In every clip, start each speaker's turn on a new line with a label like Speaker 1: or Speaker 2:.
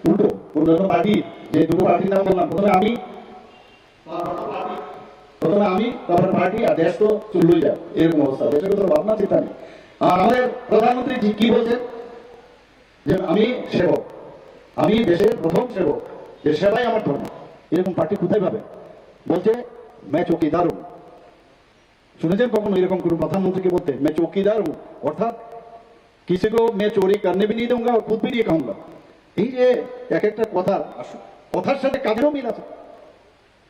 Speaker 1: উল্টো কোনো পার্টি, যে দুটো পার্টির নাম বললাম, প্রথমে আমি তারপরে পার্টি, আর দেশ তো চললই যায়, এরকম অবস্থা। দেশের কোনো ভাবনা চিন্তা নেই। আর আমাদের প্রধানমন্ত্রী কি বলছেন যে আমি সেবক, আমি দেশের প্রথম সেবক, যে সেবাই আমার ধর্ম। এরকম পার্টি কোথায় পাবে? বলছে मैं चौकीदार हूं। শুনেছেন কখনো এরকম কোনো প্রধানমন্ত্রীকে বলতে मैं चौकीदार हूं? অর্থাৎ किसी को मैं चोरी करने भी नहीं दूंगा और खुद भी नहीं खाऊंगा। এই যে এক একটা কথার সাথে কাজেরও মিল আছে।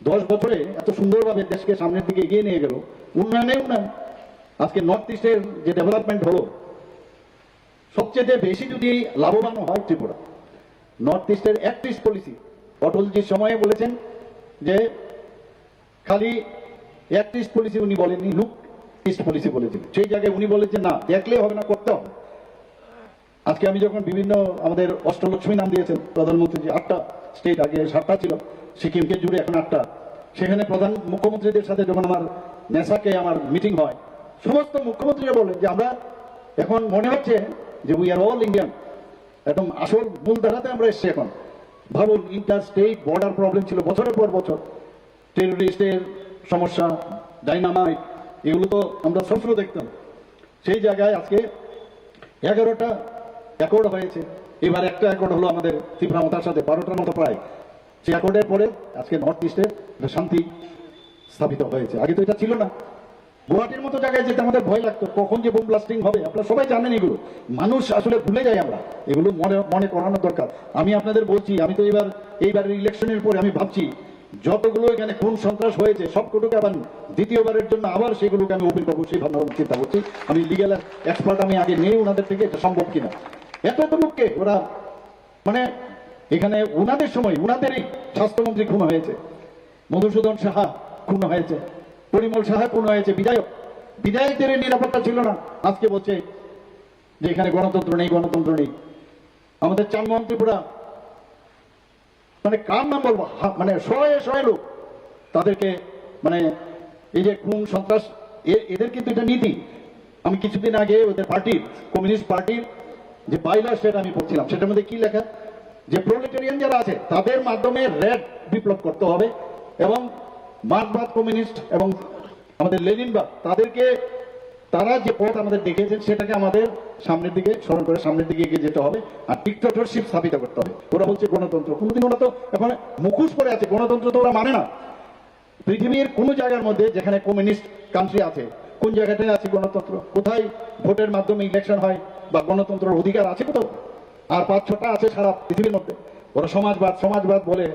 Speaker 1: 10 বছরে এত সুন্দরভাবে দেশকে সামনের দিকে এগিয়ে নিয়ে গেল, উন্নয়নে উন্নয়ন। আজকে নর্থ ইস্টের যে ডেভেলপমেন্ট হলো, সবচেয়ে বেশি যদি লাভবান হয় ত্রিপুরা। নর্থ ইস্টের অ্যাক্ট ইস্ট পলিসি, অটলজির সময়ে বলেছেন যে খালি অ্যাক্ট ইস্ট পলিসি উনি বলেননি, লুক ইস্ট পলিসি বলেছিলেন। সেই জায়গায় উনি বলেছেন না, দেখলে হবে না, করতে হবে। আজকে আমি যখন বিভিন্ন আমাদের অষ্টলক্ষ্মী নাম দিয়েছেন প্রধানমন্ত্রী, যে 8টা স্টেট, আগে 7টা ছিল, সিকিমকে জুড়ে এখন 8টা। সেখানে প্রধান মুখ্যমন্ত্রীদের সাথে যখন আমার নেশাকে আমার মিটিং হয়, সমস্ত মুখ্যমন্ত্রীরা বলেন যে আমরা এখন মনে হচ্ছে যে উই আর অল ইন্ডিয়ান, একদম আসল মূল ধারাতে আমরা এসছি এখন। ভাবুন, ইন্টার স্টেট বর্ডার প্রবলেম ছিল বছরের পর বছর, টেরোরিস্টের সমস্যা, ডাইনামাইট, এগুলো তো আমরা সবসময় দেখতাম। সেই জায়গায় আজকে 11টা অ্যাকর্ড হয়েছে। এবার একটা অ্যাকর্ড হলো আমাদের ত্রিপুরামতার সাথে, 12টার মতো প্রায়। সেই অ্যাকর্ডের পরে আজকে নর্থ ইস্টের শান্তি স্থাপিত হয়েছে। আগে তো এটা ছিল না। গুয়াহাটির মতো জায়গায় যেতে আমাদের ভয় লাগতো, কখন যে বোম ব্লাস্টিং হবে। আপনারা সবাই জানেন এগুলো, মানুষ আসলে ভুলে যায়। আমরা এগুলো মনে করানোর দরকার। আমি আপনাদের বলছি, আমি তো এইবারের ইলেকশনের পরে আমি ভাবছি যতগুলো এখানে খুন সন্ত্রাস হয়েছে সবকটুকে আবার দ্বিতীয়বারের জন্য আবার সেগুলোকে আমি ওপেন করবো, সেই ভাবনা চিন্তা করছি। আমি লিগ্যাল এক্সপার্ট আমি আগে নেই ওনাদের থেকে, এটা সম্ভব কিনা। এত লোককে ওরা মানে এখানে ওনাদের সময় ওনাদেরই স্বাস্থ্যমন্ত্রী খুন হয়েছে, মধুসূদন সাহা খুন হয়েছে, পরিমল সাহা খুন হয়েছে, বিধায়কদের নিরাপত্তা ছিল না। আজকে বলছে যে এখানে গণতন্ত্র নেই, গণতন্ত্র নেই। আমাদের চানমোহন ত্রিপুরা, মানে কার নাম বলবো, মানে শয়ে লোক তাদেরকে, মানে এই যে খুন সন্ত্রাস, এদের কিন্তু এটা নীতি। আমি কিছুদিন আগে ওদের পার্টির, কমিউনিস্ট পার্টির যে বাইলা, সেটা আমি পড়ছিলাম। সেটার মধ্যে কি লেখা, যে প্রোলেটারিয়ান যারা আছে তাদের মাধ্যমে রেড বিপ্লব করতে হবে, এবং মার্কসবাদ কমিউনিস্ট এবং আমাদের লেনিনবাদ, তাদেরকে তারা যে পথ আমাদের দেখিয়েছেন সেটাকে আমাদের সামনের দিকে স্মরণ করে সামনের দিকে এগিয়ে যেতে হবে, আর ডিক্টেটরশিপ স্থাপিত করতে হবে। ওরা বলছে গণতন্ত্র, কোনোদিন ওরা তো এখন মুখোশ পরে আছে, গণতন্ত্র তো ওরা মানে না। পৃথিবীর কোনো জায়গার মধ্যে যেখানে কমিউনিস্ট কান্ট্রি আছে, কোন জায়গাটায় আছে গণতন্ত্র? কোথায় ভোটের মাধ্যমে ইলেকশন হয় বা গণতন্ত্রের অধিকার আছে কোথাও? আর 5-6টা আছে সারা পৃথিবীর মধ্যে। ওরা সমাজবাদ বলে।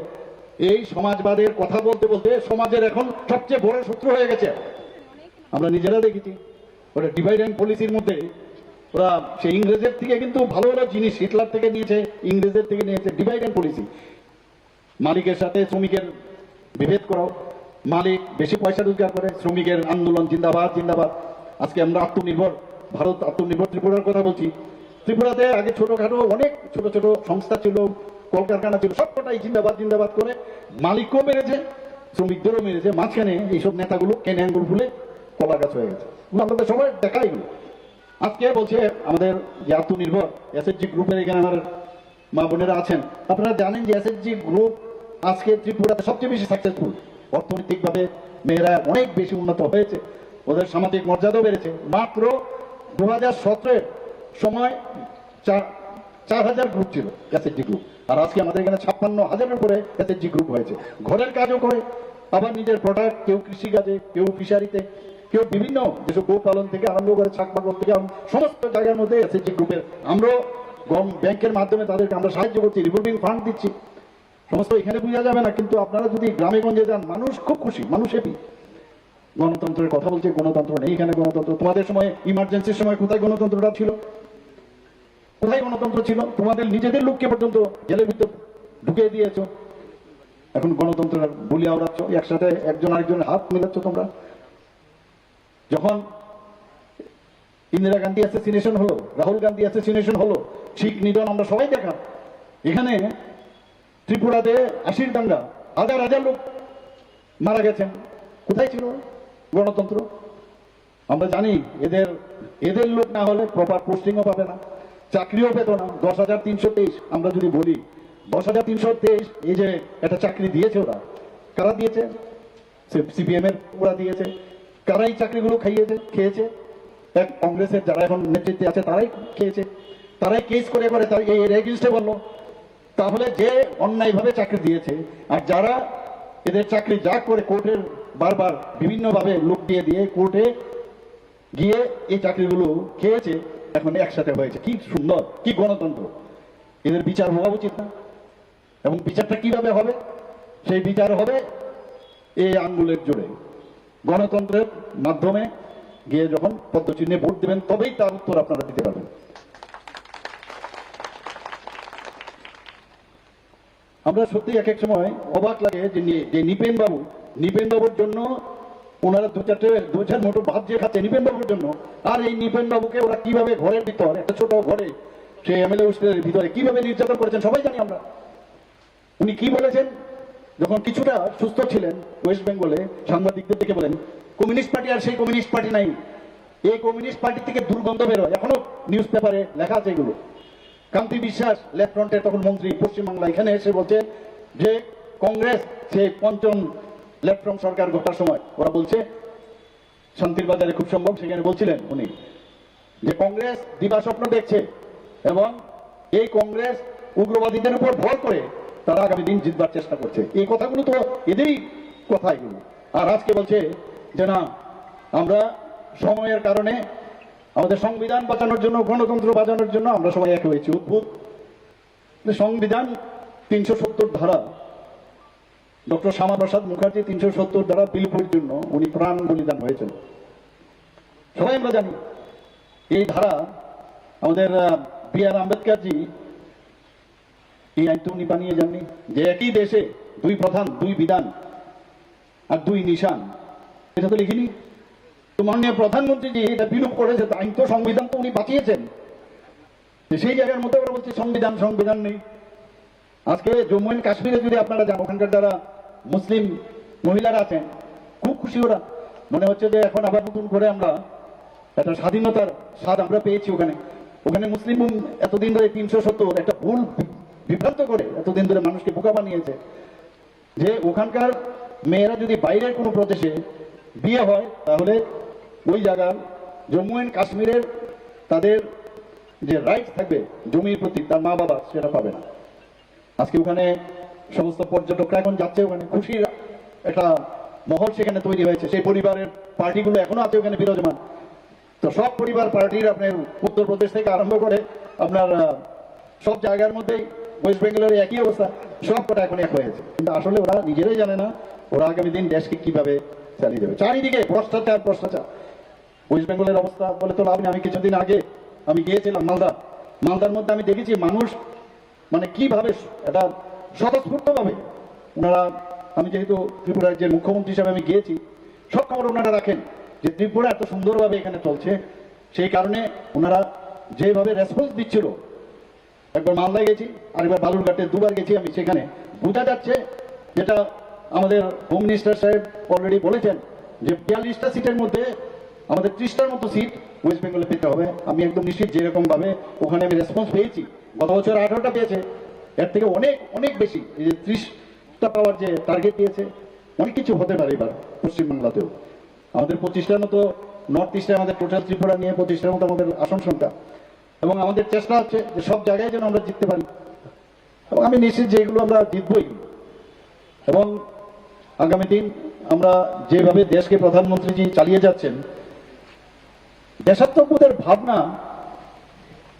Speaker 1: এই সমাজবাদের কথা বলতে বলতে সমাজের এখন সবচেয়ে বড় শত্রু হয়ে গেছে। আমরা নিজেরা দেখেছি, ওরা ডিভাইড অ্যান্ড পলিসির মধ্যে ওরা সেই ইংরেজের থেকে কিন্তু ভালো ভালো জিনিস হিটলার থেকে নিয়েছে, ইংরেজের থেকে নিয়েছে। ডিভাইড অ্যান্ড পলিসি, মালিকের সাথে শ্রমিকের বিভেদ করাও, মালিক বেশি পয়সা রোজগার করে, শ্রমিকের আন্দোলন জিন্দাবাদ জিন্দাবাদ। আজকে আমরা আত্মনির্ভর ভারত, আত্মনির্ভর ত্রিপুরার কথা বলছি। ত্রিপুরাতে আগে ছোটখাটো অনেক ছোট ছোট সংস্থা ছিল, কলকারখানা ছিল, সবকটাই জিন্দাবাদ জিন্দাবাদ করে মালিকও মেরেছে, শ্রমিকদেরও মেরেছে। মাঝখানে এইসব নেতাগুলো কেনে আঙ্গুল ফুলে কলা গাছ হয়ে গেছে। আপনাদের সবাই দেখাই এগুলো। আজকে বলছে আমাদের যে আত্মনির্ভর এসএসজি গ্রুপের, এখানে আমার মা বোনেরা আছেন, আপনারা জানেন যে এসএসজি গ্রুপ আজকে ত্রিপুরাতে সবচেয়ে বেশি সাকসেসফুল। অর্থনৈতিকভাবে মেয়েরা অনেক বেশি উন্নত হয়েছে, ওদের সামাজিক মর্যাদাও বেড়েছে। মাত্র 2017 সময় 4,000 গ্রুপ ছিল এসএসজি গ্রুপ, আর আজকে আমাদের এখানে 56,000-এর উপরে এসএসজি গ্রুপ হয়েছে। ঘরের কাজও করে, আবার নিজের প্রোডাক্ট, কেউ কৃষিকাজে, কেউ ফিশারিতে, কেউ বিভিন্ন যেসব গোপালন থেকে আরম্ভ করে শাক বাগান থেকে সমস্ত জায়গার মধ্যে এসএসজি গ্রুপের। আমরাও ব্যাংকের মাধ্যমে তাদেরকে আমরা সাহায্য করছি, রিভলভিং ফান্ড দিচ্ছি। সমস্ত এখানে বোঝা যাবে না, কিন্তু আপনারা যদি গ্রামে গঞ্জে যান, মানুষ খুব খুশি, মানুষ হ্যাপি। গণতন্ত্রের কথা বলছে, গণতন্ত্র নেই এখানে। গণতন্ত্র তোমাদের সময়, ইমার্জেন্সির সময় কোথায় গণতন্ত্রটা ছিল? কোথায় গণতন্ত্র ছিল? তোমাদের নিজেদের লোককে পর্যন্ত জেলের ভিতর ঢুকিয়ে দিয়েছ। এখন গণতন্ত্রের বলি আওড়াচ্ছ, একসাথে একজন আরেকজনের হাত মিলাচ্ছ তোমরা। যখন ইন্দিরা গান্ধী অ্যাসেসিনেশন হলো, রাহুল গান্ধী অ্যাসেসিনেশন হলো, শিখ নিধন আমরা সবাই দেখা। এখানে ত্রিপুরাতে 80-র দাঙ্গা, হাজার হাজার লোক মারা গেছেন। কোথায় ছিল গণতন্ত্র? আমরা জানি এদের লোক না হলে প্রপার পোস্টিংও পাবে না, চাকরিও পেত না। 10,323 আমরা যদি বলি, 10,323 এই যে একটা চাকরি দিয়েছে ওরা, কারা দিয়েছে? সিপিএম এর ওরা দিয়েছে। কারা এই চাকরিগুলো খেয়েছে? এক কংগ্রেসের যারা এখন নেতৃত্বে আছে তারাই খেয়েছে, তারাই কেস করে করে তাই এই এগেইনস্টে বললো। তাহলে যে অন্যায়ভাবে চাকরি দিয়েছে আর যারা এদের চাকরি যা করে কোর্টের বারবার বিভিন্নভাবে লোক দিয়ে কোর্টে গিয়ে এই চাকরিগুলো খেয়েছে, এখন একসাথে হয়েছে। কি সুন্দর, কি গণতন্ত্র! এদের বিচার হওয়া উচিত না? এবং বিচারটা কিভাবে হবে? সেই বিচার হবে এই আঙ্গুলের জোরে, গণতন্ত্রের মাধ্যমে গিয়ে যখন পদ্মচিহ্নে ভোট দেবেন তবেই তার উত্তর আপনারা দিতে পারবেন। আমরা সত্যি এক এক সময় অবাক লাগে যে নিপেন বাবুর জন্য ওনারা দু চার মোটো ভাত যে খাচ্ছে নিপেন বাবুর জন্য, আর এই নিপেন বাবুকে ওরা কিভাবে ঘরের ভিতর একটা ছোট ঘরে সেই এমএলএ হোস্টেলের ভিতরে কিভাবে নির্যাতন করেছেন সবাই জানি আমরা। উনি কি বলেছেন যখন কিছুটা সুস্থ ছিলেন ওয়েস্ট বেঙ্গলে, সাংবাদিকদের দেখে বলেন কমিউনিস্ট পার্টি আর সেই কমিউনিস্ট পার্টি নাই, এই কমিউনিস্ট পার্টি থেকে দুর্গন্ধ বেরোয়, এখনো নিউজ পেপারে লেখা আছে এগুলো। কান্তি বিশ্বাস লেফট ফ্রন্টের তখন মন্ত্রী পশ্চিমবাংলা, এখানে এসে বলছেন যে কংগ্রেস সেই পঞ্চম লেফট ফ্রন্ট সরকার ঘটার সময় ওরা বলছে শান্তির বাজারে খুব সম্ভব, সেখানে বলছিলেন উনি যে কংগ্রেস দিবা স্বপ্ন দেখছে এবং এই কংগ্রেস উগ্রবাদীদের উপর ভর করে তারা আগামী দিন জিতবার চেষ্টা করছে। এই কথাগুলো তো এদেরই কথা এগুলো। আর আজকে বলছে যে না, আমরা সময়ের কারণে আমাদের সংবিধান বাঁচানোর জন্য, গণতন্ত্র বাঁচানোর জন্য আমরা সবাই এক হয়েছি। অদ্ভুত! সংবিধান 370 ধারা, ডক্টর শ্যামাপ্রসাদ মুখার্জি 370 ধারা বিলুপ্তির জন্য উনি প্রাণ বলিদান হয়েছেন, সবাই আমরা জানি। এই ধারা আমাদের বি.আর. আম্বেদকরজি এই আইন তো উনি বানিয়ে যাননি যে একই দেশে 2 প্রধান 2 বিধান আর 2 নিশান, এটা তো লিখিনি। তো মাননীয় প্রধানমন্ত্রী যে এটা বিলুপ করেছে, আইন তো সংবিধান তো উনি বাঁচিয়েছেন, সেই জায়গার মধ্যে ওরা বলছে সংবিধান নেই। আজকে জম্মু এন্ড কাশ্মীরে যদি আপনারা যান, ওখানকার যারা মুসলিম মহিলারা আছেন খুব খুশি ওরা, মনে হচ্ছে যে এখন আবার নতুন করে আমরা একটা স্বাধীনতার স্বাদ আমরা পেয়েছি। ওখানে মুসলিম এতদিন ধরে 370 একটা ভুল বিভ্রান্ত করে এতদিন ধরে মানুষকে বোকা বানিয়েছে যে ওখানকার মেয়েরা যদি বাইরের কোনো প্রদেশে বিয়ে হয় তাহলে ওই জায়গার জম্মু এন্ড কাশ্মীরের তাদের যে রাইট থাকবে জমির প্রতি, তার মা বাবা সেটা পাবে না। আজকে ওখানে সমস্ত পর্যটকরা এখন যাচ্ছে, ওখানে খুশির একটা মহল সেখানে তৈরি হয়েছে। সেই পরিবারের পার্টিগুলো এখনো আছে ওখানে বিরাজমান। তো সব পরিবার পার্টির আপনার উত্তরপ্রদেশ থেকে আরম্ভ করে আপনার সব জায়গার মধ্যেই ওয়েস্ট বেঙ্গলের একই অবস্থা, সব কটা এখন এক হয়েছে। কিন্তু আসলে ওরা নিজেরাই জানে না ওরা আগামী দিন দেশকে কিভাবে চালিয়ে দেবে। চারিদিকে ভ্রষ্টাচার। ওয়েস্ট বেঙ্গলের অবস্থা বলে তো লাভ নেই। আমি কিছুদিন আগে আমি গিয়েছিলাম মালদার মধ্যে আমি দেখেছি মানুষ মানে কিভাবে একটা স্বতঃস্ফূর্তভাবে ওনারা, আমি যেহেতু ত্রিপুরার যে মুখ্যমন্ত্রী হিসাবে আমি গিয়েছি, সব খবর ওনারা রাখেন যে ত্রিপুরা এত সুন্দরভাবে এখানে চলছে। সেই কারণে ওনারা যেভাবে রেসপন্স দিচ্ছিল, একবার মালদায় গেছি আর একবার বালুরঘাটে 2 বার গেছি আমি, সেখানে বোঝা যাচ্ছে যেটা আমাদের হোম মিনিস্টার সাহেব অলরেডি বলেছেন যে 42টা সিটের মধ্যে আমাদের 30টার মতো সিট ওয়েস্ট বেঙ্গলে পেতে হবে। আমি একদম নিশ্চিত যেরকম ভাবে ওখানে আমি রেসপন্স পেয়েছি, গত বছর 18টা পেয়েছে, এর থেকে অনেক বেশি। এই যে 30টা পাওয়ার যে টার্গেট দিয়েছে, অনেক কিছু হতে পারে এবার পশ্চিমবাংলাতেও। আমাদের 25টার মতো নর্থ ইস্টে আমাদের টোটাল ত্রিপুরা নিয়ে 25টার মতো আমাদের আসন সংখ্যা, এবং আমাদের চেষ্টা হচ্ছে যে সব জায়গায় যেন আমরা জিততে পারি। এবং আমি নিশ্চিত যে এগুলো আমরা জিতবই। এবং আগামী দিন আমরা যেভাবে দেশকে প্রধানমন্ত্রীজি চালিয়ে যাচ্ছেন, দেশাত্মবোধের ভাবনা,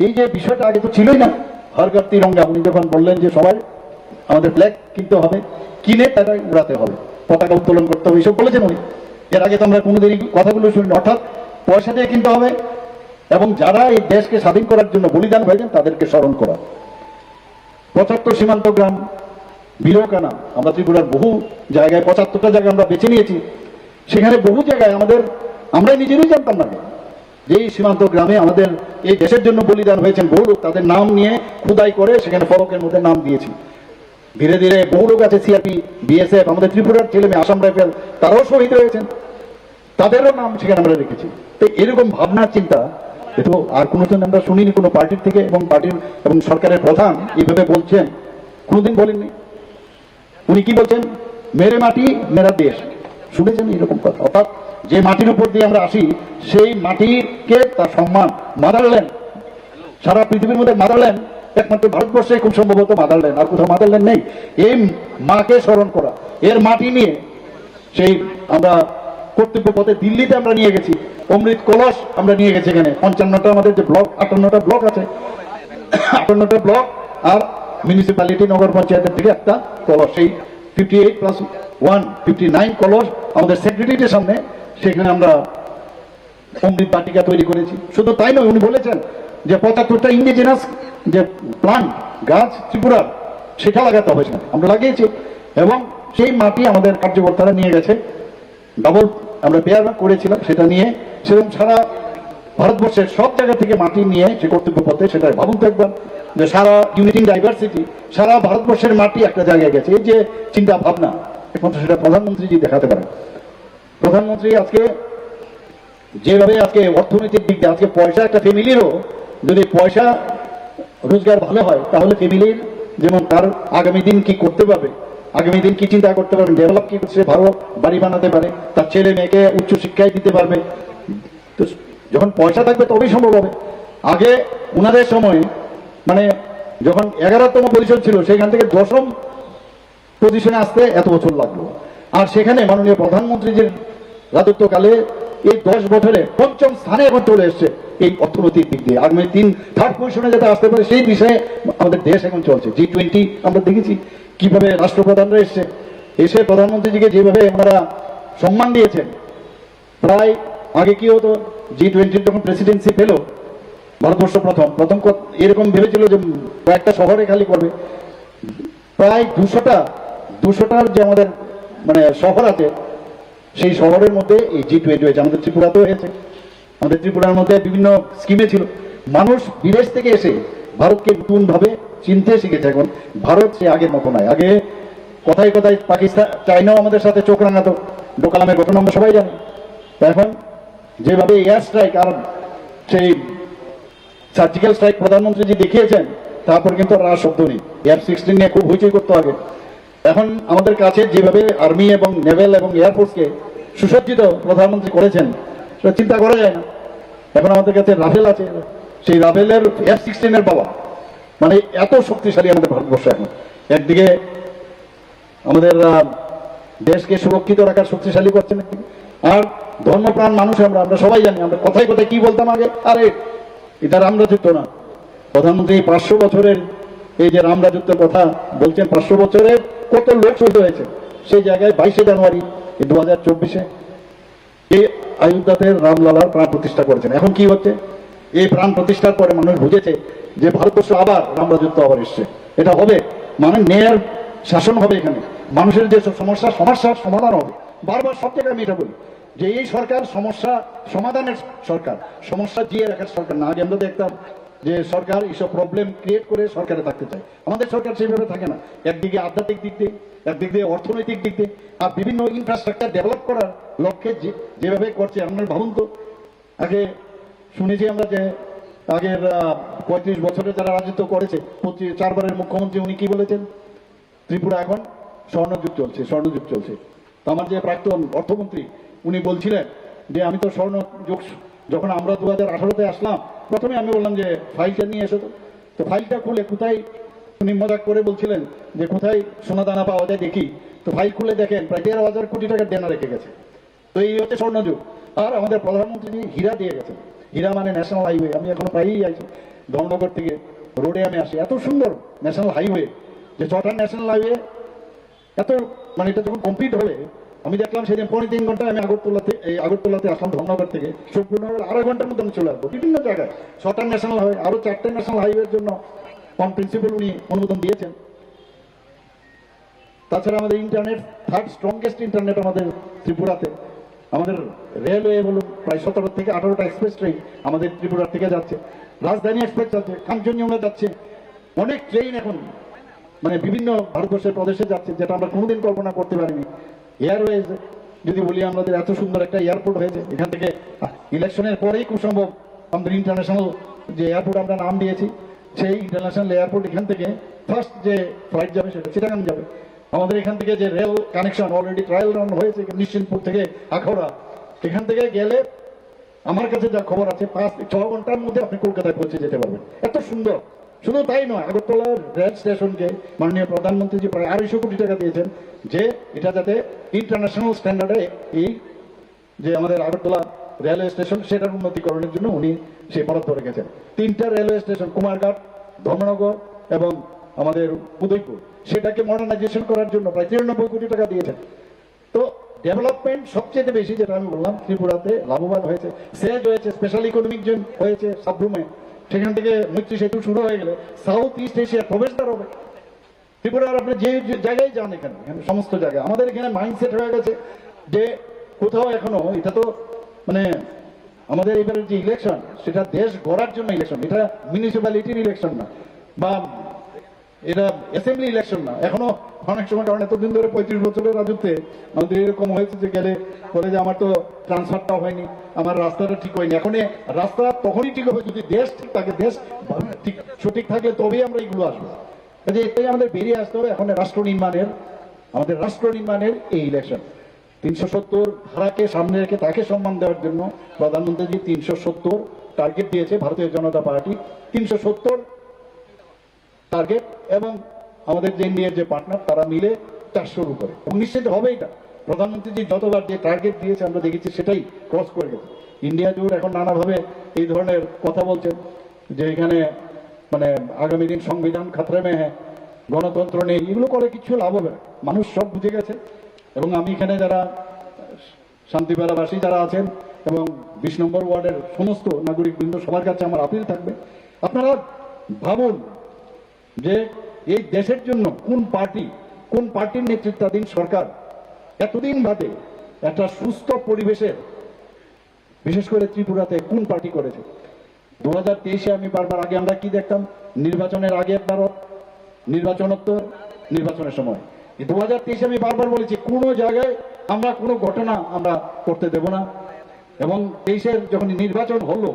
Speaker 1: এই যে বিষয়টা আগে তো ছিলই না। হর ঘর তিরঙ্গা, উনি যখন বললেন যে সবাই আমাদের ফ্ল্যাগ কিনতে হবে, কিনে তারা উড়াতে হবে, পতাকা উত্তোলন করতে হবে, এসব বলেছেন উনি। এর আগে তো আমরা কোনোদিন কথাগুলো শুনি, অর্থাৎ পয়সা দিয়ে কিনতে হবে এবং যারা এই দেশকে স্বাধীন করার জন্য বলিদান হয়েছেন তাদেরকে স্মরণ করা। 75 সীমান্ত গ্রাম বিলোকানা, আমরা ত্রিপুরার বহু জায়গায় 75টা জায়গা আমরা বেছে নিয়েছি, সেখানে বহু জায়গায় আমরা নিজেরাই জানতাম না যে এই সীমান্ত গ্রামে আমাদের এই দেশের জন্য বলিদান হয়েছেন বহু লোক, তাদের নাম নিয়ে খুদাই করে সেখানে ফলকের মধ্যে নাম দিয়েছি। ধীরে ধীরে বহু লোক আছে, সিআরপি, বিএসএফ, আমাদের ত্রিপুরার ছেলে মেয়ে, আসাম রাইফেল, তারাও শহীদ হয়েছেন, তাদেরও নাম সেখানে আমরা রেখেছি। তো এরকম ভাবনার চিন্তা তো আর কোনো আমরা শুনিনি কোনো পার্টির থেকে, এবং পার্টির এবং সরকারের প্রধান এইভাবে বলছেন কোনোদিন বলেননি। উনি কি বলছেন? মেরে মাটি মেরা দেশ, শুনেছেন এরকম কথা? অর্থাৎ যে মাটির উপর দিয়ে আমরা আসি সেই মাটিকে তার সম্মান, মাদারল্যান্ড, সারা পৃথিবীর মধ্যে মাদারল্যান্ড একমাত্র ভারতবর্ষে খুব সম্ভবত মাদারল্যান্ড, আর কোথাও মাদারল্যান্ড নেই। এই মাকে স্মরণ করা, এর মাটি নিয়ে সেই আমরা কর্তব্য পথে দিল্লিতে আমরা নিয়ে গেছি, অমৃত কলস আমরা নিয়ে গেছি। এখানে 55টা আমাদের যে ব্লক, 58টা ব্লক আছে, 58টা ব্লক আর মিউনিসিপ্যালিটি নগর পঞ্চায়েতের থেকে একটা কলস, সেই 58+1 59 কলস আমাদের সেক্রেটারিয়েটের সামনে, সেখানে আমরা অমৃত বাটিকা তৈরি করেছি। শুধু তাই নয়, উনি বলেছেন যে 75টা ইন্ডিজিনাস যে প্লান্ট গাছ ত্রিপুরার, সেটা লাগাতে হবে, সেখানে আমরা লাগিয়েছি। এবং সেই মাটি আমাদের কার্যকর্তারা নিয়ে গেছে, ডাবল আমরা পেয়ার করেছিলাম, সেটা নিয়ে সেরকম সারা ভারতবর্ষের সব জায়গা থেকে মাটি নিয়ে সে কর্তব্য পথে, সেটা ভাবুন তো একবার, যে সারা ইউনিটি ইন ডাইভার্সিটি, সারা ভারতবর্ষের মাটি একটা জায়গায় গেছে। এই যে চিন্তা ভাবনা, একমাত্র সেটা প্রধানমন্ত্রীজি দেখাতে পারেন। প্রধানমন্ত্রী আজকে যেভাবে আজকে অর্থনৈতিক দিক দিয়ে আজকে পয়সা, একটা ফ্যামিলিরও যদি পয়সা রোজগার ভালো হয় তাহলে ফ্যামিলির যেমন তার আগামী দিন কি করতে পারবে, আগামী দিন কি চিন্তা করতে পারবে, ডেভেলপ কি করছে, ভালো বাড়ি বানাতে পারে, তার ছেলে মেয়েকে উচ্চ শিক্ষায় দিতে পারবে। তো যখন পয়সা থাকবে তবেই সম্ভব হবে। আগে ওনাদের সময় মানে যখন 11তম পজিশন ছিল, সেখান থেকে 10ম পজিশনে আসতে এত বছর লাগলো। আর সেখানে মাননীয় প্রধানমন্ত্রীর রাজত্বকালে এই 10 বছরে 5ম স্থানে এখন চলে এসছে এই অর্থনৈতিক দিক দিয়ে। আগামী 3rd পজিশনে যাতে আসতে পারে সেই বিষয়ে আমাদের দেশ এখন চলছে। G20 আমরা দেখেছি কিভাবে রাষ্ট্রপ্রধানরা এসে প্রধানমন্ত্রীজিকে যেভাবে ওনারা সম্মান দিয়েছেন। প্রায় আগে কি হতো, G20 যখন প্রেসিডেন্সি পেল ভারতবর্ষ প্রথম এরকম ভেবেছিল যে কয়েকটা শহরে খালি করবে, প্রায় 200টার যে আমাদের মানে শহর আছে, সেই শহরের মধ্যে এই G20 হয়েছে। আমাদের ত্রিপুরাতেও হয়েছে। আমাদের ত্রিপুরার মধ্যে বিভিন্ন স্কিমে ছিল। মানুষ বিদেশ থেকে এসে ভারতকে নতুন ভাবে চিনতে শিখেছে। এখন ভারত সে আগের মতো নয়। আগে কথায় কথায় পাকিস্তান, চায়নাও আমাদের সাথে চোখ রাঙাতো, ডোকালামের ঘটনা আমরা সবাই জানি। এখন যেভাবে এয়ার স্ট্রাইক আর সেই সার্জিক্যাল স্ট্রাইক প্রধানমন্ত্রীজি দেখিয়েছেন, তারপর কিন্তু আর শব্দ নেই। F-16 নিয়ে খুব হইচই করতে হবে। এখন আমাদের কাছে যেভাবে আর্মি এবং নেভেল এবং এয়ারফোর্সকে সুসজ্জিত প্রধানমন্ত্রী করেছেন, সেটা চিন্তা করা যায় না। এখন আমাদের কাছে রাফেল আছে, সেই রাফেলের F-16 এর বাবা, মানে এত শক্তিশালী আমাদের ভারতবর্ষ। এখন একদিকে আমাদের দেশকে সুরক্ষিত রাখার শক্তিশালী করছেন, আর ধর্মপ্রাণ মানুষ আমরা সবাই জানি। আমরা কথায় কথায় কি বলতাম আগে, আরে এটা রামরাজত্ব না। প্রধানমন্ত্রী 500 বছরের এই যে রামরাজত্বের কথা বলছেন, 500 বছরের কত লোক শহীদ হয়েছে। সেই জায়গায় 22শে জানুয়ারি 2024-এ এই অযোধ্যাতে রামলালার প্রাণ প্রতিষ্ঠা করেছেন। এখন কি হচ্ছে, এই প্রাণ প্রতিষ্ঠার পরে মানুষ বুঝেছে যে ভারতবর্ষ আবার রামরাজত্ব আবার এসছে। এটা হবে, মানে ন্যায়ের শাসন হবে। এখানে মানুষের যে সমস্যার সমাধান হবে। বারবার সব জায়গায় আমি এটা বলি যে এই সরকার সমস্যা সমাধানের সরকার, সমস্যা জিয়ে রাখার সরকার না। আগে আমরা দেখতাম যে সরকার এইসব প্রবলেম ক্রিয়েট করে সরকারে থাকতে চায়। আমাদের সরকার সেইভাবে থাকে না। একদিকে আধ্যাত্মিক দিক দিয়ে, একদিক দিয়ে অর্থনৈতিক দিক দিয়ে, আর বিভিন্ন ইনফ্রাস্ট্রাকচার ডেভেলপ করার লক্ষ্যে যেভাবে করছে। আমরা ভাবুন তো, আগে শুনেছি আমরা যে আগের 35 বছরে যারা রাজত্ব করেছে, 4বারের মুখ্যমন্ত্রী, উনি কি বলেছেন, ত্রিপুরা এখন স্বর্ণযুগ চলছে। তো আমার যে প্রাক্তন অর্থমন্ত্রী, উনি বলছিলেন যে আমি তো স্বর্ণযুগ, যখন আমরা 2018-তে আসলাম, প্রথমে আমি বললাম যে ফাইলটা নিয়ে এসো। তো ফাইলটা খুলে কোথায়, উনি মজাক করে বলছিলেন যে কোথায় সোনা দানা পাওয়া যায় দেখি। তো ফাইল খুলে দেখেন প্রায় 13,000 কোটি টাকার দেনা রেখে গেছে। তো এই হচ্ছে স্বর্ণযুগ। আর আমাদের প্রধানমন্ত্রী হীরা দিয়ে গেছেন। হীরা মানে ন্যাশনাল হাইওয়ে। আমি এখনো প্রায়ই আছি ধর্মনগর থেকে রোডে আমি আসি, এত সুন্দর ন্যাশনাল হাইওয়ে, যে 6টা ন্যাশনাল হাইওয়ে এত, মানে এটা যখন কমপ্লিট হবে, আমি দেখলাম সেদিন 3.5 ঘন্টায় আমি আগরতলাতে আসলাম ধর্মনগর থেকে, সম্পূর্ণ 2.5 ঘন্টার মধ্যে আমি চলে আসবো বিভিন্ন জায়গায়। 6টা ন্যাশনাল হাইওয়ে, আরো 4টে ন্যাশনাল হাইওয়ের জন্য অন প্রিন্সিপাল উনি অনুমোদন দিয়েছেন। তাছাড়া আমাদের ইন্টারনেট, 3rd স্ট্রংগেস্ট ইন্টারনেট আমাদের ত্রিপুরাতে। আমাদের রেলওয়ে বলুন, প্রায় 17 থেকে 18টা এক্সপ্রেস ট্রেন আমাদের ত্রিপুরার থেকে যাচ্ছে। রাজধানী এক্সপ্রেস যাচ্ছে, কাঞ্চনজঙ্ঘা যাচ্ছে, অনেক ট্রেন এখন মানে বিভিন্ন ভারতবর্ষের প্রদেশে যাচ্ছে, যেটা আমরা কোনোদিন কল্পনা করতে পারিনি। এয়ারওয়েজ যদি বলি, আমাদের এত সুন্দর একটা এয়ারপোর্ট হয়েছে। এখান থেকে ইলেকশনের পরেই খুব সম্ভব আমাদের ইন্টারন্যাশনাল যে এয়ারপোর্ট আমরা নাম দিয়েছি, সেই ইন্টারন্যাশনাল এয়ারপোর্ট এখান থেকে ফার্স্ট যে ফ্লাইট যাবে সেটা চিটাগাং যাবে। আমাদের এখান থেকে যে rail connection already trial round হয়েছে নিশ্চিন্তপুর থেকে আখাউড়া, এখান থেকে গেলে আমার কাছে যা খবর আছে 5-6 ঘন্টার মধ্যে আপনি কলকাতায় পৌঁছে যেতে পারবেন। এত সুন্দর। শুধু তাই নয়, আগরতলার রেল স্টেশনকে মাননীয় প্রধানমন্ত্রীজি প্রায় 250 কোটি টাকা দিয়েছেন যে এটা যাতে ইন্টারন্যাশনাল স্ট্যান্ডার্ডে এই যে আমাদের আগরতলা রেলওয়ে স্টেশন সেটার উন্নতিকরণের জন্য উনি সেই বরাদ্দ রেখেছেন। 3টা রেলওয়ে স্টেশন কুমারঘাট, ধর্মনগর এবং আমাদের উদয়পুর, সেটাকে মডার্নাইজেশন করার জন্য প্রায় 93 কোটি টাকা দিয়েছেন। তো ডেভেলপমেন্ট সবচেয়ে বেশি যেটা আমি বললাম ত্রিপুরাতে লাভবান হয়েছে, সেজ হয়েছে, স্পেশাল ইকোনমিক জোন হয়েছে সাবরুমে, সেখান থেকে মৈত্রী সেতু শুরু হয়ে গেলে সাউথ ইস্ট এশিয়ার প্রবেশদ্বার হবে। ত্রিপুরার আপনি যে জায়গায় যান এখানে সমস্ত জায়গায় আমাদের এখানে মাইন্ডসেট হয়ে গেছে যে কোথাও এখনো এটা তো মানে আমাদের এবারের যে ইলেকশন সেটা দেশ গড়ার জন্য ইলেকশন, এটা মিউনিসিপ্যালিটির ইলেকশন না বা এটা অ্যাসেম্বলি ইলেকশন না। এখনো অনেক সময় কারণ এতদিন ধরে 35 বছরের রাজত্বে আমাদের এরকম হয়েছে যে গেলে বলে যে আমার তো ট্রান্সফারটা হয়নি, আমার রাস্তাটা ঠিক হয়নি। এখন রাস্তা তখনই ঠিক হবে যদি দেশ ঠিক থাকে, দেশ ঠিক সঠিক থাকলে তবেই আমরা এগুলো আসবো। কাজে এটাই আমাদের বেরিয়ে আসতে হবে। এখন আমাদের রাষ্ট্র নির্মাণের এই ইলেকশন 370 ধারাকে সামনে রেখে তাকে সম্মান দেওয়ার জন্য প্রধানমন্ত্রীজি 370 টার্গেট দিয়েছে ভারতীয় জনতা পার্টি। 370 টার্গেট এবং আমাদের যে ইন্ডিয়ার যে পার্টনার তারা মিলে 400 করে, এবং নিশ্চিত হবে এটা। প্রধানমন্ত্রীজি যতবার যে টার্গেট দিয়েছে আমরা দেখেছি সেটাই ক্রস করে গেছে। ইন্ডিয়া জুড়ে এখন নানাভাবে এই ধরনের কথা বলছেন যে এখানে মানে আগামী দিন সংবিধান খাতরে মে হ্যাঁ, গণতন্ত্র নেই, এগুলো করে কিছু লাভ হবে না। মানুষ সব বুঝে গেছে। এবং আমি এখানে যারা শান্তিপাড়াবাসী যারা আছেন এবং 20 নম্বর ওয়ার্ডের সমস্ত নাগরিক বৃন্দ সবার কাছে আমার আপিল থাকবে, আপনারা ভাবুন যে এই দেশের জন্য কোন পার্টির নেতৃত্বাধীন সরকার এতদিন বাদে একটা সুস্থ পরিবেশের বিশেষ করে ত্রিপুরাতে কোন পার্টি করেছে। 2023-এ আমি বারবার আগে আমরা কি দেখতাম, নির্বাচনের আগে একবার নির্বাচনোত্তর, নির্বাচনের সময়। 2023-এ আমি বারবার বলেছি কোনো জায়গায় আমরা কোনো ঘটনা আমরা করতে দেব না। এবং 23-এর যখন নির্বাচন হলো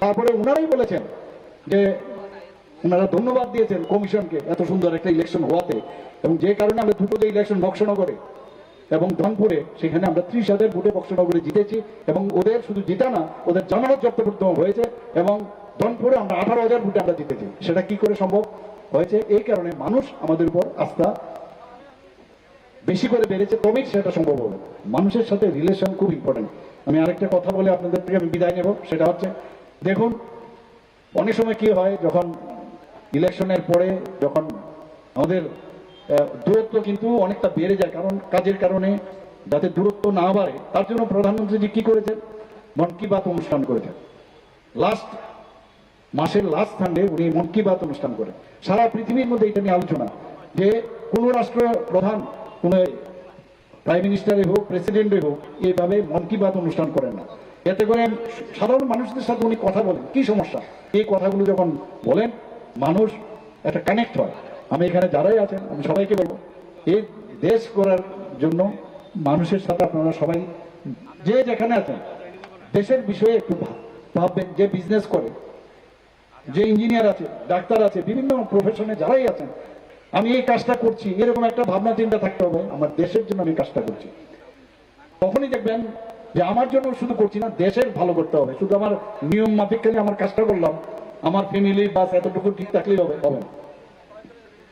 Speaker 1: তারপরে ওনারাই বলেছেন যে ওনারা ধন্যবাদ দিয়েছেন কমিশনকে এত সুন্দর একটা ইলেকশন হওয়াতে, এবং যে কারণে আমরা দুটো যে ইলেকশন বক্সনগরে এবং ধনপুরে সেখানে আমরা 30,000 ভোটে বক্সনগরে জিতেছি, এবং ওদের শুধু জিতা না ওদের জামানত জব্দ করতে হয়েছে, এবং ধনপুরে আমরা 18,000 ভোটে আমরা জিতেছি। সেটা কি করে সম্ভব হয়েছে? এই কারণে মানুষ আমাদের উপর আস্থা বেশি করে বেড়েছে, তবেই সেটা সম্ভব হবে। মানুষের সাথে রিলেশন খুব ইম্পর্টেন্ট। আমি আরেকটা কথা বলে আপনাদের থেকে আমি বিদায় নেব, সেটা হচ্ছে দেখুন অনেক সময় কি হয় যখন ইলেকশনের পরে যখন আমাদের দূরত্ব কিন্তু অনেকটা বেড়ে যায়, কারণ কাজের কারণে যাতে দূরত্ব না বাড়ে তার জন্য প্রধানমন্ত্রীজি কি করেছেন, মন কি বাত অনুষ্ঠান করেছেন। মাসের লাস্ট সানডে উনি মন কি বাত অনুষ্ঠান করেন। সারা পৃথিবীর মধ্যে এটা নিয়ে আলোচনা যে কোনো রাষ্ট্র প্রধান কোনো প্রাইম মিনিস্টারই হোক প্রেসিডেন্টই হোক এইভাবে মন কি বাত অনুষ্ঠান করেন না। এতে করে সাধারণ মানুষদের সাথে উনি কথা বলেন কি সমস্যা, এই কথাগুলো যখন বলেন মানুষ একটা কানেক্ট হয়। আমি এখানে যারাই আছেন আমি সবাইকে বলবো এই দেশ করার জন্য মানুষের সাথে আপনারা সবাই যে যেখানে আছেন দেশের বিষয়ে একটু ভাববেন। যে বিজনেস করে, যে ইঞ্জিনিয়ার আছে, ডাক্তার আছে, বিভিন্ন প্রফেশনে যারাই আছেন, আমি এই কাজটা করছি এরকম একটা ভাবনা চিন্তা থাকতে হবে, আমার দেশের জন্য আমি কাজটা করছি। তখনই দেখবেন যে আমার জন্য শুধু করছি না, দেশের ভালো করতে হবে। শুধু আমার নিয়ম মাফিক খালি আমার কাজটা করলাম, আমার ফ্যামিলি বাস এতটুকু ঠিক থাকলেই হবে হবে না।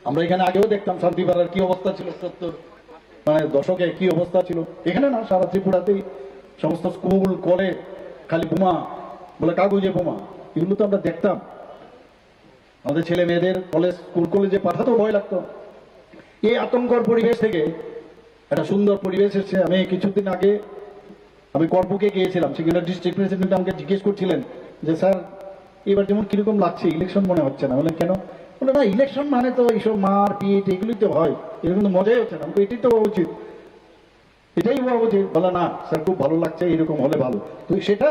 Speaker 1: আমরা এখানে আগেও দেখতাম শান্তিপাড়ার কি অবস্থা ছিল 70 দশকে, কি অবস্থা ছিল এখানে না সারা ত্রিপুরাতেই। সমস্ত স্কুল কলেজ খালি বোমা, বলে কাগজে বোমা, এগুলো তো আমরা দেখতাম। আমাদের ছেলে মেয়েদের স্কুল কলেজে পাঠাতেও ভয় লাগতো। এই আতঙ্কর পরিবেশ থেকে একটা সুন্দর পরিবেশ এসেছে। আমি কিছুদিন আগে আমি করপুকে গিয়েছিলাম, সেখানে ডিস্ট্রিক্ট প্রেসিডেন্ট আমাকে জিজ্ঞেস করছিলেন যে স্যার এবার যেমন কিরকম লাগছে, ইলেকশন মনে হচ্ছে না। বললেন কেন? বলে না ইলেকশন মানে তো এইসব মার পিট এগুলোই তো হয়, এরকম তো মজাই হচ্ছে না। এটাই তো হওয়া উচিত, এটাই হওয়া উচিত। বলে না স্যার খুব ভালো লাগছে, এরকম হলে ভালো। তো সেটা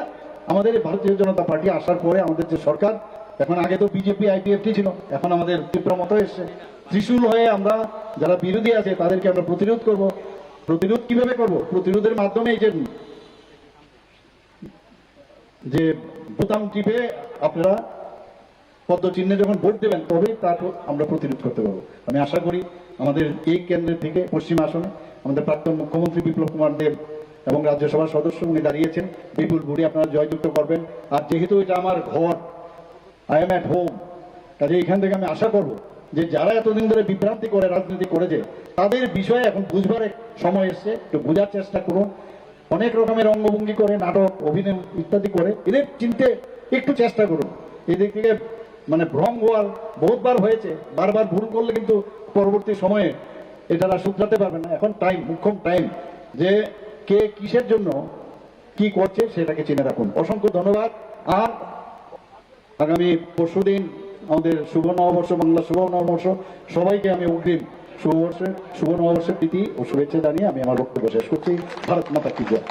Speaker 1: আমাদের ভারতীয় জনতা পার্টি আসার পরে আমাদের যে সরকার, এখন আগে তো বিজেপি আইপিএফটি ছিল, এখন আমাদের তীব্র মতো এসছে। ত্রিশূল হয়ে আমরা যারা বিরোধী আছে তাদেরকে আমরা প্রতিরোধ করব। প্রতিরোধ কিভাবে করব? প্রতিরোধের মাধ্যমে এই যে বোতাম টিপে আপনারা পদ্ম চিহ্নে যখন ভোট দেবেন তবেই তা আমরা প্রতিরোধ করতে পারবো। আমি আশা করি আমাদের এই কেন্দ্রের থেকে পশ্চিম আসনে আমাদের প্রাক্তন মুখ্যমন্ত্রী বিপ্লব কুমার দেব এবং রাজ্যসভার সদস্য উনি দাঁড়িয়েছেন, বিপুল ভোটে আপনারা জয়যুক্ত করবেন। আর যেহেতু এটা আমার ঘর, আই এম অ্যাট হোম, কাজে এখান থেকে আমি আশা করব যে যারা এতদিন ধরে বিভ্রান্তি করে রাজনীতি করেছে তাদের বিষয়ে এখন বুঝবার এক সময় এসছে, একটু বোঝার চেষ্টা করুন। অনেক রকমের অঙ্গভঙ্গি করে, নাটক অভিনয় ইত্যাদি করে, এদের চিনতে একটু চেষ্টা করুন। এদিক থেকে মানে ভ্রম হওয়ার বহুতবার হয়েছে, বারবার ভুল করলে কিন্তু পরবর্তী সময়ে এটারা শুধরাতে পারবে না। এখন টাইম, মুখ্যম টাইম, যে কে কিসের জন্য কি করছে সেটাকে চিনে রাখুন। অসংখ্য ধন্যবাদ। আর আগামী পরশুদিন আমাদের শুভ নববর্ষ, বাংলা শুভ নববর্ষ, সবাইকে আমি অগ্রিম শুভ নববর্ষের প্রীতি ও শুভেচ্ছা জানিয়ে আমি আমার বক্তব্য শেষ করছি। ভারত মাতা কি জয়।